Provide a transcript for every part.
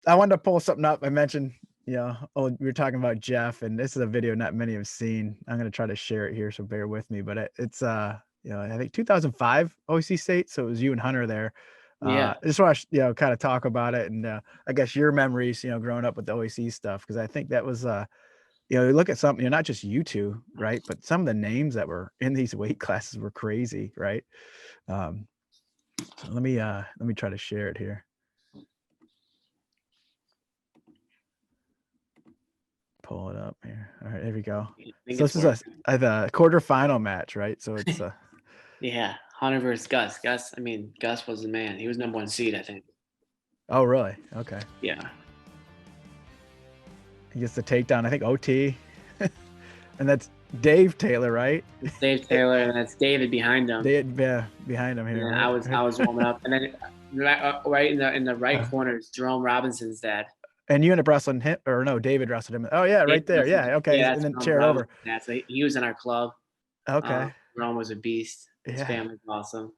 I wanted to pull something up. I mentioned, we were talking about Jeff, and this is a video not many have seen. I'm gonna try to share it here, so bear with me. But it's I think 2005 OC State, so it was you and Hunter there. Yeah. I just want to kind of talk about it, and I guess your memories, growing up with the OAC stuff, because I think that was you look at something, not just you two, right, but some of the names that were in these weight classes were crazy, right? Um, so let me try to share it here. Pull it up here. All right, there we go. I think So it's this is working. the quarterfinal match, right? So it's Yeah. Hunter versus Gus. Gus was the man. He was number 1 seed, I think. oh really? Okay. Yeah. He gets the takedown. I think OT, and that's Dave Taylor, right? It's Dave Taylor, and that's David behind him. Behind him And here, then right? I was warming up, and then right in the right corner is Jerome Robinson's dad. And you ended up wrestling him, or no? David wrestled him. Oh yeah, right there. Yeah. Okay. Yeah, And that's then Jerome chair over. Robinson's dad. So he was in our club. Okay. Jerome was a beast. His Yeah. family's awesome.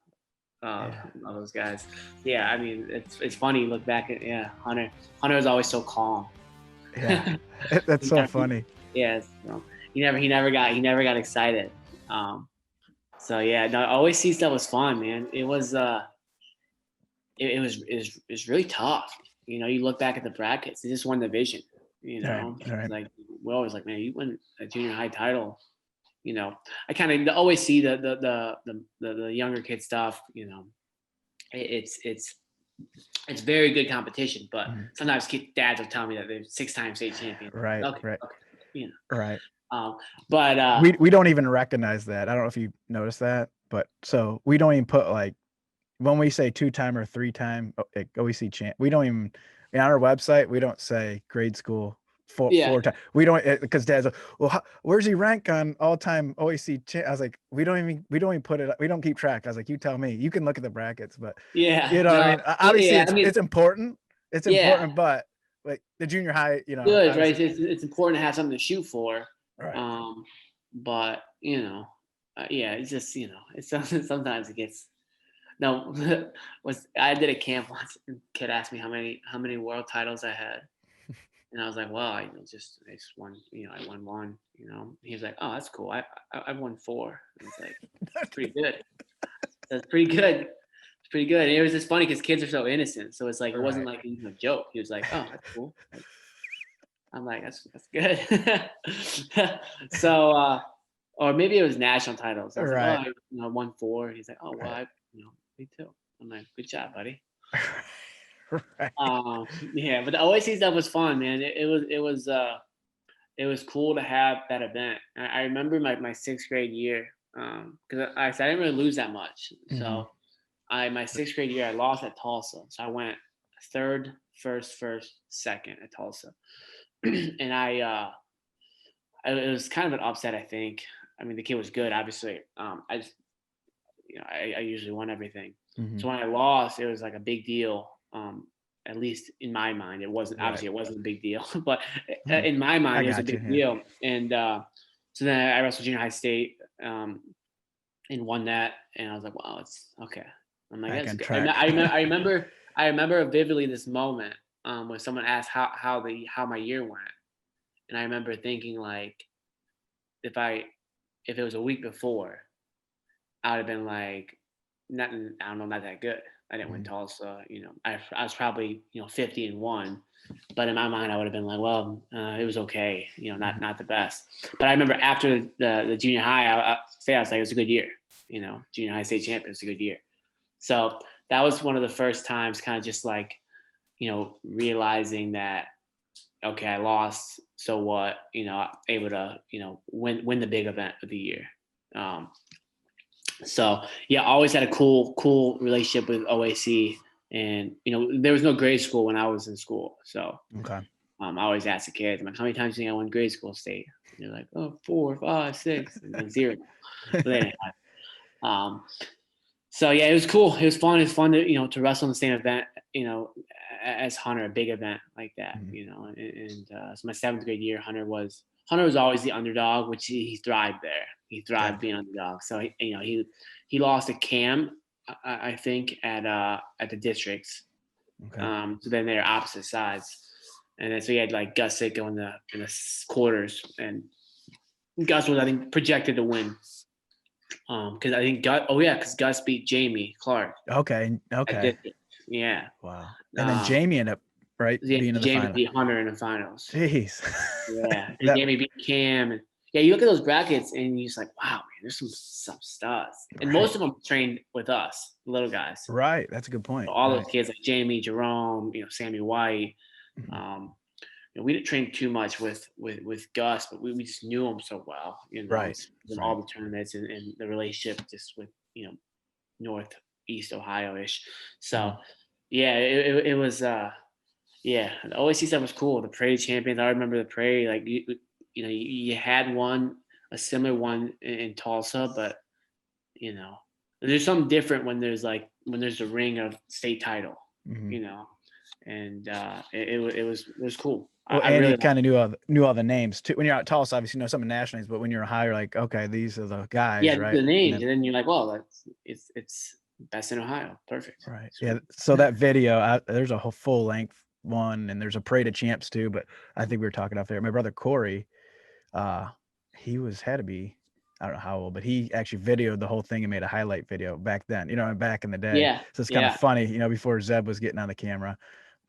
Yeah. All those guys. Yeah, I mean, it's funny. You look back at Hunter. Hunter was always so calm. Yeah. That's so funny. Yes. He never got excited. So yeah, no, always see stuff was fun, man. It was it was really tough. You look back at the brackets, they just won division. Right. Like we're always like, man, you won a junior high title. I kind of always see the younger kid stuff. It's very good competition, but sometimes dads will tell me that they're 6-time state champions. Right. Okay, Right. okay, Right. But we don't even recognize that. I don't know if you noticed that, but so we don't even put like when we say 2-time or 3-time OEC champ, we don't even on our website we don't say grade school four time. We don't because Dad's like, well, where's he rank on all time OEC champ? I was like, we don't even put it. We don't keep track. I was like, you tell me. You can look at the brackets, but yeah, what I no, mean. Obviously, yeah. I mean, it's important. It's yeah, important, but like the junior high, good, right? obviously, It's important to have something to shoot for. right. But yeah, it's just it's sometimes it gets. No, I did a camp once, and a kid asked me how many world titles I had, and I was like, well, I just won, I won one, He was like, oh, that's cool. I won 4. And it's like, that's pretty good. That's pretty good. It's pretty good. And it was just funny because kids are so innocent, so it's like it wasn't like a joke. He was like, oh, that's cool. I'm like, that's good. So, or maybe it was national titles. I was Right. like, oh, I won 4. He's like, oh, well, me too. I'm like, good job, buddy. Right. Yeah, but the OAC stuff was fun, man. It was cool to have that event. I remember my 6th grade year because I didn't really lose that much. So my 6th grade year I lost at Tulsa, so I went 3rd, 1st, 2nd at Tulsa, and it was kind of an upset. I think. I mean, the kid was good, obviously. I just I usually won everything. So when I lost, it was like a big deal. At least in my mind, it wasn't. Right. Obviously, it wasn't a big deal, but in my mind, it was a big deal. And so then I wrestled junior high state and won that. And I was like, "Wow, it's okay." I'm like, "That's good." I remember vividly this moment when someone asked how my year went, and I remember thinking like, if it was a week before, I would have been like, not that good. I didn't win Tulsa. I was probably 50-1, but in my mind I would have been like, well, it was okay. Not the best. But I remember after the junior high, I was like, it was a good year. Junior high state champion, it's a good year. So that was one of the first times, kind of just like, realizing that, okay, I lost. So what? Able to win the big event of the year. So yeah, always had a cool relationship with OAC, and there was no grade school when I was in school. So okay. I always ask the kids, I'm like, how many times do you think I won grade school state? And they're like, oh, 4, 5, 6, and then 0. But they didn't have. So yeah, it was cool. It was fun. It's fun to to wrestle in the same event, as Hunter, a big event like that. And so my 7th grade year, Hunter was always the underdog, which he thrived there. He thrived being underdog. So he lost to Cam, I think, at the districts, Okay. So then they're opposite sides. And then so you had like Gus Sitko in the quarters, and Gus was, I think, projected to win. Because I think because Gus beat Jamie Clark. Okay. Yeah. Wow. And then Jamie ended up being in the Jamie final. beat Hunter in the finals. Jeez. Yeah. And Jamie beat Cam. And yeah, you look at those brackets and you're just like, wow, man, there's some studs. And most of them trained with us, little guys. Right. That's a good point. So all those kids like Jamie, Jerome, Sammy White. We didn't train too much with Gus, but we just knew him so well, in all the tournaments and the relationship just with, Northeast Ohio-ish. So yeah, it was the OAC stuff was cool. The Prairie Champions, I remember the Prairie, like you had a similar one in Tulsa, but there's something different when there's a ring of state title, and it was cool. Well, and really, you kind of knew all the names too. When you're out Tulsa, obviously you know some of the national names, but when you're higher, like, okay, these are the guys, yeah, right? The names, and then you're like, well, it's best in Ohio, perfect. Right. Yeah. So that video, there's a whole full length one, and there's a Parade of Champs too. But I think we were talking off there. My brother Corey, he had to be, I don't know how old, but he actually videoed the whole thing and made a highlight video back then, back in the day. Yeah. So it's kind of funny, before Zeb was getting on the camera.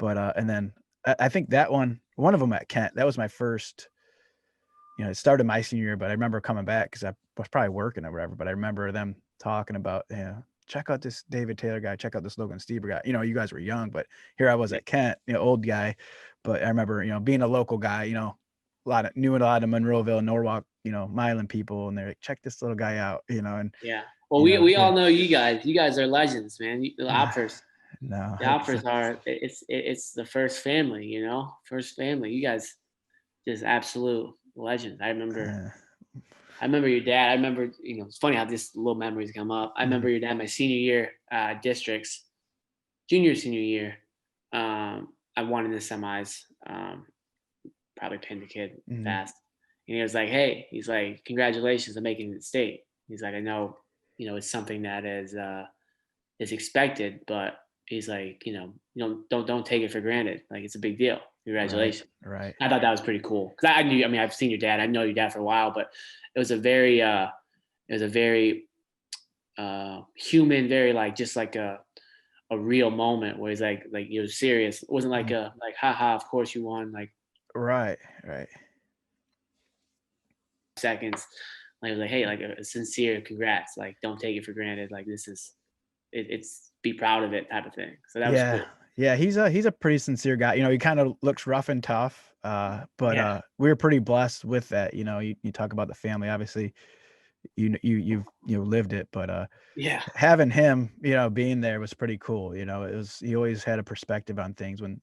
But and then I think that one of them at Kent, that was my first, it started my senior year, but I remember coming back because I was probably working or whatever. But I remember them talking about, check out this David Taylor guy, check out this Logan Stieber guy. You guys were young, but here I was at Kent, old guy. But I remember, being a local guy, knew a lot of Monroeville, Norwalk, Milan people, and they're like, check this little guy out, and well, we all know you guys. You guys are legends, man. The Opfers. No, the Opfers are. It's the first family, first family. You guys, just absolute legends. I remember your dad. I remember, it's funny how this little memories come up. I remember your dad my senior year, districts, senior year. I won in the semis. Probably pinned the kid fast. And he was like, hey, he's like, congratulations on making the state. He's like, I know, it's something that is expected, but he's like, don't take it for granted. Like, it's a big deal. Congratulations. Right. I thought that was pretty cool. Cause I knew, I've seen your dad. I know your dad for a while, but it was a very human, very like, just like a real moment where he's like he was serious. It wasn't like haha, of course you won. Like, right. Seconds. Like, I was like, hey, like a sincere congrats. Like, don't take it for granted. Like, this is, it's be proud of it type of thing. So that was cool. Yeah, he's a pretty sincere guy. He kind of looks rough and tough, but we were pretty blessed with that. You talk about the family, obviously, you've lived it, but having him, being there was pretty cool. He always had a perspective on things when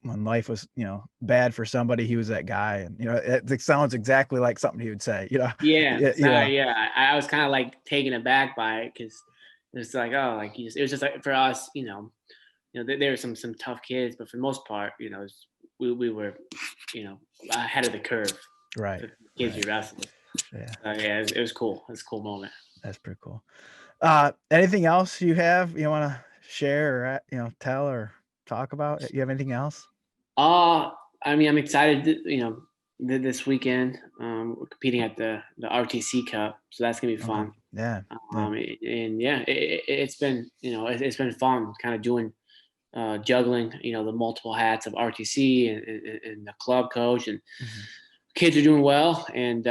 life was, bad for somebody, he was that guy. And, it sounds exactly like something he would say, Yeah. I was kind of like taken aback by it because it's like, oh, like it was just like for us, there were some tough kids, but for the most part, we were, ahead of the curve. Right. For the kids you wrestled. Yeah. It was cool. It was a cool moment. That's pretty cool. Anything else you have you want to share or, tell or talk about? You have anything else? I mean, I'm excited, this weekend. We're competing at the RTC Cup, so that's gonna be fun. Yeah. It's been, it's been fun kind of doing, juggling, the multiple hats of RTC and the club coach, and kids are doing well. And,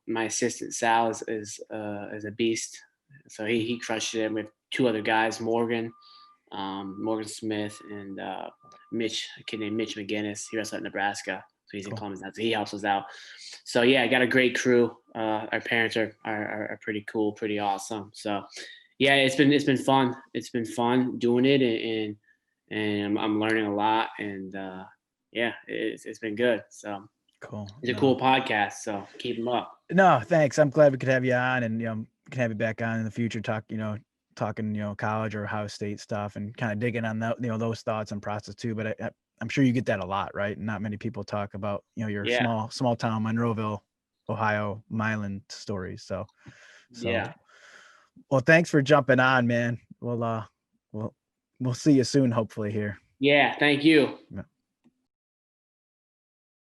my assistant Sal is a beast. So he crushed it with two other guys, Morgan Smith and Mitch, a kid named Mitch McGinnis. He wrestled at Nebraska, so he's in Columbus now. So he helps us out. So yeah, I got a great crew. Our parents are pretty cool, pretty awesome. So yeah, it's been fun. It's been fun doing it, and I'm learning a lot. And it's been good. So cool. It's a cool podcast. So keep them up. No, thanks. I'm glad we could have you on, and can have you back on in the future. Talking, college or Ohio State stuff, and kind of digging on that, those thoughts and process too. But I'm sure you get that a lot, right? Not many people talk about, your small town Monroeville, Ohio, Milan stories. So yeah. Well, thanks for jumping on, man. We'll we'll see you soon, hopefully here. Yeah. Thank you. Yeah.